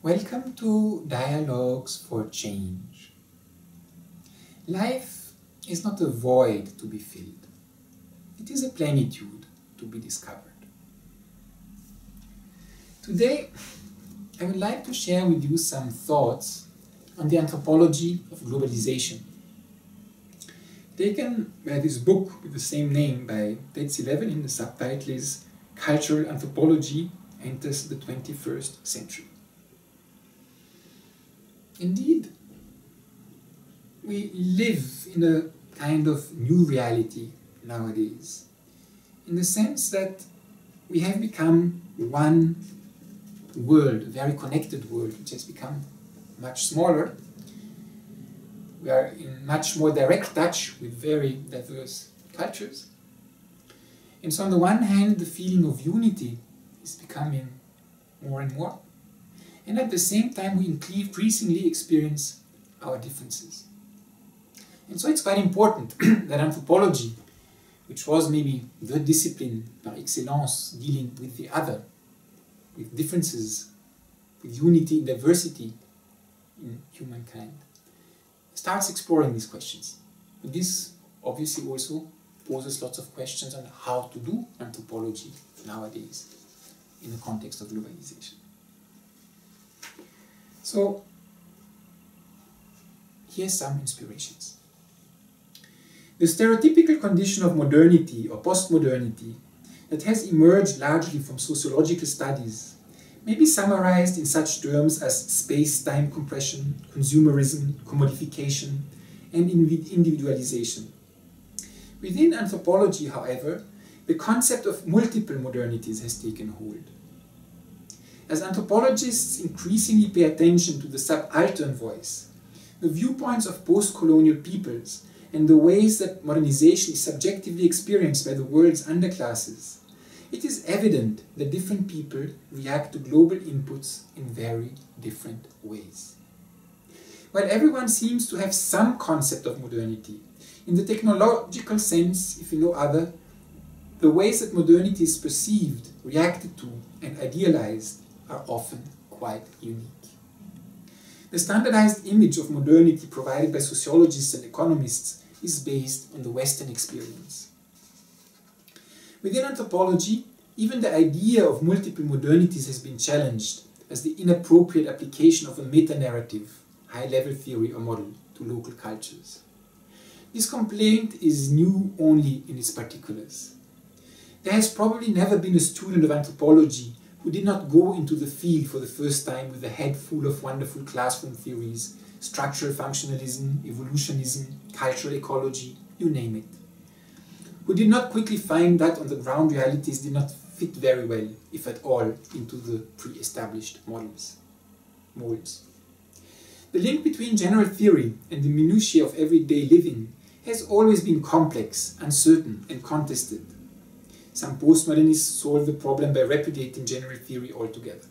Welcome to Dialogues for Change. Life is not a void to be filled. It is a plenitude to be discovered. Today, I would like to share with you some thoughts on the anthropology of globalization, taken by this book with the same name by Lewellen. The subtitle is Cultural Anthropology Enters the 21st Century. Indeed, we live in a kind of new reality nowadays, in the sense that we have become one world, a very connected world, which has become much smaller. We are in much more direct touch with very diverse cultures. And so on the one hand, the feeling of unity is becoming more and more. And at the same time, we increasingly experience our differences. And so it's quite important that anthropology, which was maybe the discipline par excellence dealing with the other, with differences, with unity and diversity in humankind, starts exploring these questions. But this obviously also poses lots of questions on how to do anthropology nowadays in the context of globalization. So, here's some inspirations. The stereotypical condition of modernity or postmodernity that has emerged largely from sociological studies may be summarized in such terms as space-time compression, consumerism, commodification, and individualization. Within anthropology, however, the concept of multiple modernities has taken hold. As anthropologists increasingly pay attention to the subaltern voice, the viewpoints of post-colonial peoples, and the ways that modernization is subjectively experienced by the world's underclasses, it is evident that different people react to global inputs in very different ways. While everyone seems to have some concept of modernity, in the technological sense, if no other, the ways that modernity is perceived, reacted to, and idealized are often quite unique. The standardized image of modernity provided by sociologists and economists is based on the Western experience. Within anthropology, even the idea of multiple modernities has been challenged as the inappropriate application of a meta-narrative, high-level theory or model to local cultures. This complaint is new only in its particulars. There has probably never been a student of anthropology who did not go into the field for the first time with a head full of wonderful classroom theories, structural functionalism, evolutionism, cultural ecology, you name it. Who did not quickly find that on the ground realities did not fit very well, if at all, into the pre-established molds. The link between general theory and the minutiae of everyday living has always been complex, uncertain, and contested. Some postmodernists solve the problem by repudiating general theory altogether.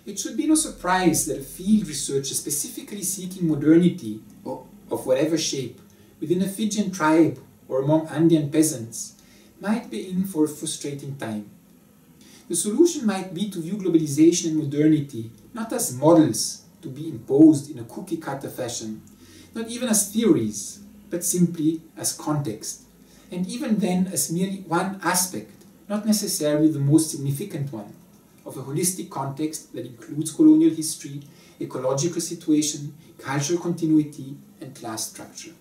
It should be no surprise that a field researcher specifically seeking modernity, of whatever shape, within a Fijian tribe or among Andean peasants, might be in for a frustrating time. The solution might be to view globalization and modernity not as models to be imposed in a cookie-cutter fashion, not even as theories, but simply as context, and even then as merely one aspect, not necessarily the most significant one, of a holistic context that includes colonial history, ecological situation, cultural continuity, and class structure.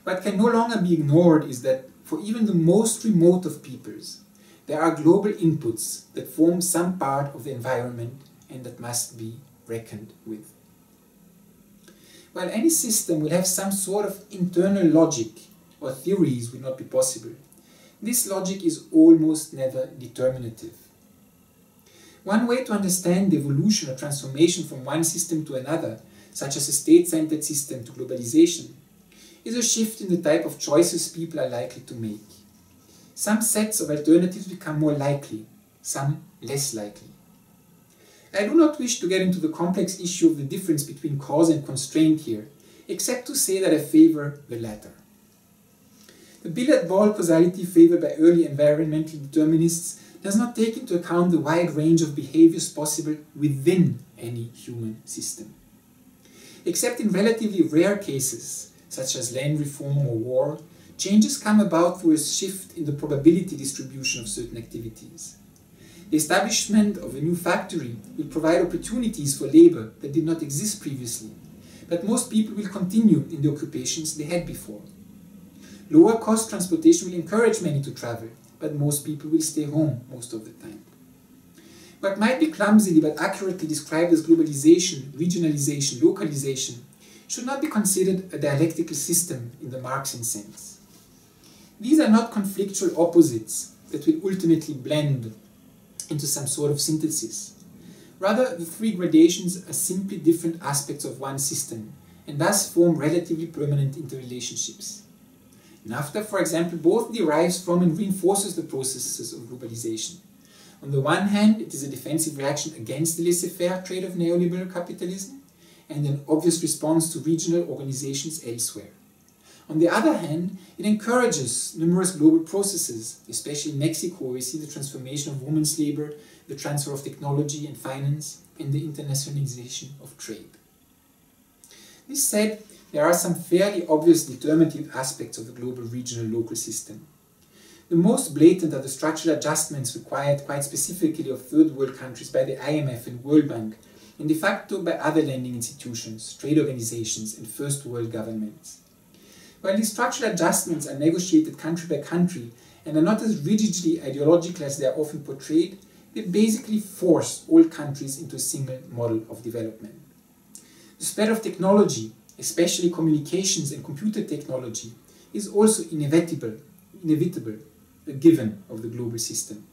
What can no longer be ignored is that for even the most remote of peoples, there are global inputs that form some part of the environment and that must be reckoned with. While any system will have some sort of internal logic, or theories will not be possible, this logic is almost never determinative. One way to understand the evolution or transformation from one system to another, such as a state-centered system to globalization, is a shift in the type of choices people are likely to make. Some sets of alternatives become more likely, some less likely. I do not wish to get into the complex issue of the difference between cause and constraint here, except to say that I favor the latter. The billiard ball causality favored by early environmental determinists does not take into account the wide range of behaviors possible within any human system. Except in relatively rare cases, such as land reform or war, changes come about through a shift in the probability distribution of certain activities. The establishment of a new factory will provide opportunities for labor that did not exist previously, but most people will continue in the occupations they had before. Lower cost transportation will encourage many to travel, but most people will stay home most of the time. What might be clumsily but accurately described as globalization, regionalization, localization should not be considered a dialectical system in the Marxian sense. These are not conflictual opposites that will ultimately blend into some sort of synthesis. Rather, the three gradations are simply different aspects of one system and thus form relatively permanent interrelationships. NAFTA, for example, both derives from and reinforces the processes of globalization. On the one hand, it is a defensive reaction against the laissez-faire trade of neoliberal capitalism and an obvious response to regional organizations elsewhere. On the other hand, it encourages numerous global processes, especially in Mexico, where we see the transformation of women's labor, the transfer of technology and finance, and the internationalization of trade. This said, there are some fairly obvious determinative aspects of the global regional local system. The most blatant are the structural adjustments required quite specifically of third world countries by the IMF and World Bank, and de facto by other lending institutions, trade organizations, and first world governments. While these structural adjustments are negotiated country by country and are not as rigidly ideological as they are often portrayed, they basically force all countries into a single model of development. The spread of technology, especially communications and computer technology, is also inevitable, a given of the global system.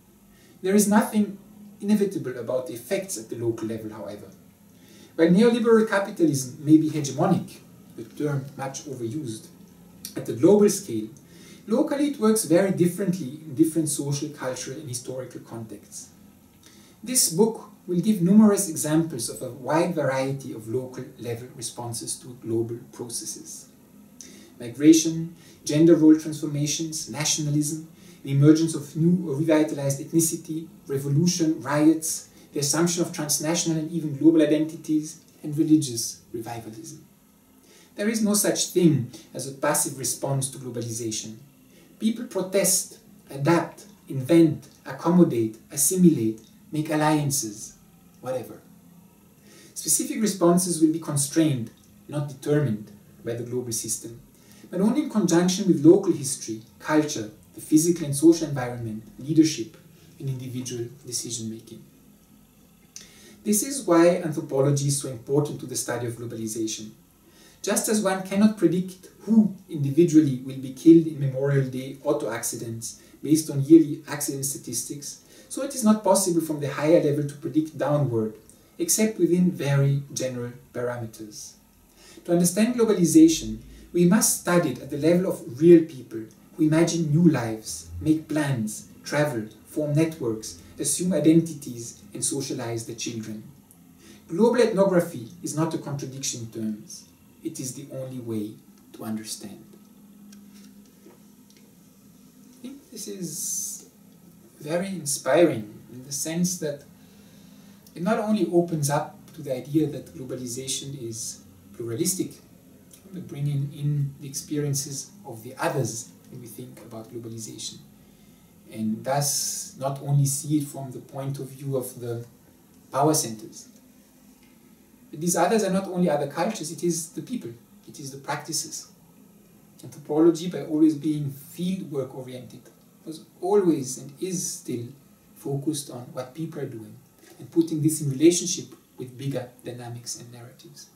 There is nothing inevitable about the effects at the local level, however. While neoliberal capitalism may be hegemonic, a term much overused, at the global scale, locally it works very differently in different social, cultural, and historical contexts. This book will give numerous examples of a wide variety of local level responses to global processes. Migration, gender role transformations, nationalism, the emergence of new or revitalized ethnicity, revolution, riots, the assumption of transnational and even global identities, and religious revivalism. There is no such thing as a passive response to globalization. People protest, adapt, invent, accommodate, assimilate, make alliances, whatever. Specific responses will be constrained, not determined, by the global system, but only in conjunction with local history, culture, the physical and social environment, leadership, and individual decision-making. This is why anthropology is so important to the study of globalization. Just as one cannot predict who individually will be killed in Memorial Day auto accidents based on yearly accident statistics, so it is not possible from the higher level to predict downward, except within very general parameters. To understand globalization, we must study it at the level of real people who imagine new lives, make plans, travel, form networks, assume identities, and socialize their children. Global ethnography is not a contradiction in terms. It is the only way to understand. I think this is very inspiring in the sense that it not only opens up to the idea that globalization is pluralistic, but bringing in the experiences of the others when we think about globalization, and thus not only see it from the point of view of the power centers. But these others are not only other cultures, it is the people, it is the practices. Anthropology, by always being fieldwork oriented, was always and is still focused on what people are doing and putting this in relationship with bigger dynamics and narratives.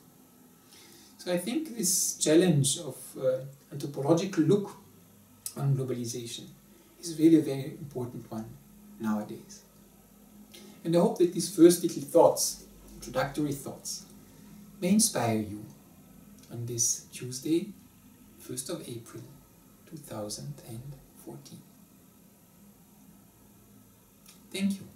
So I think this challenge of anthropological look on globalization is really a very important one nowadays. And I hope that these first little thoughts, introductory thoughts, may inspire you on this Tuesday, 1st of April, 2014. Thank you.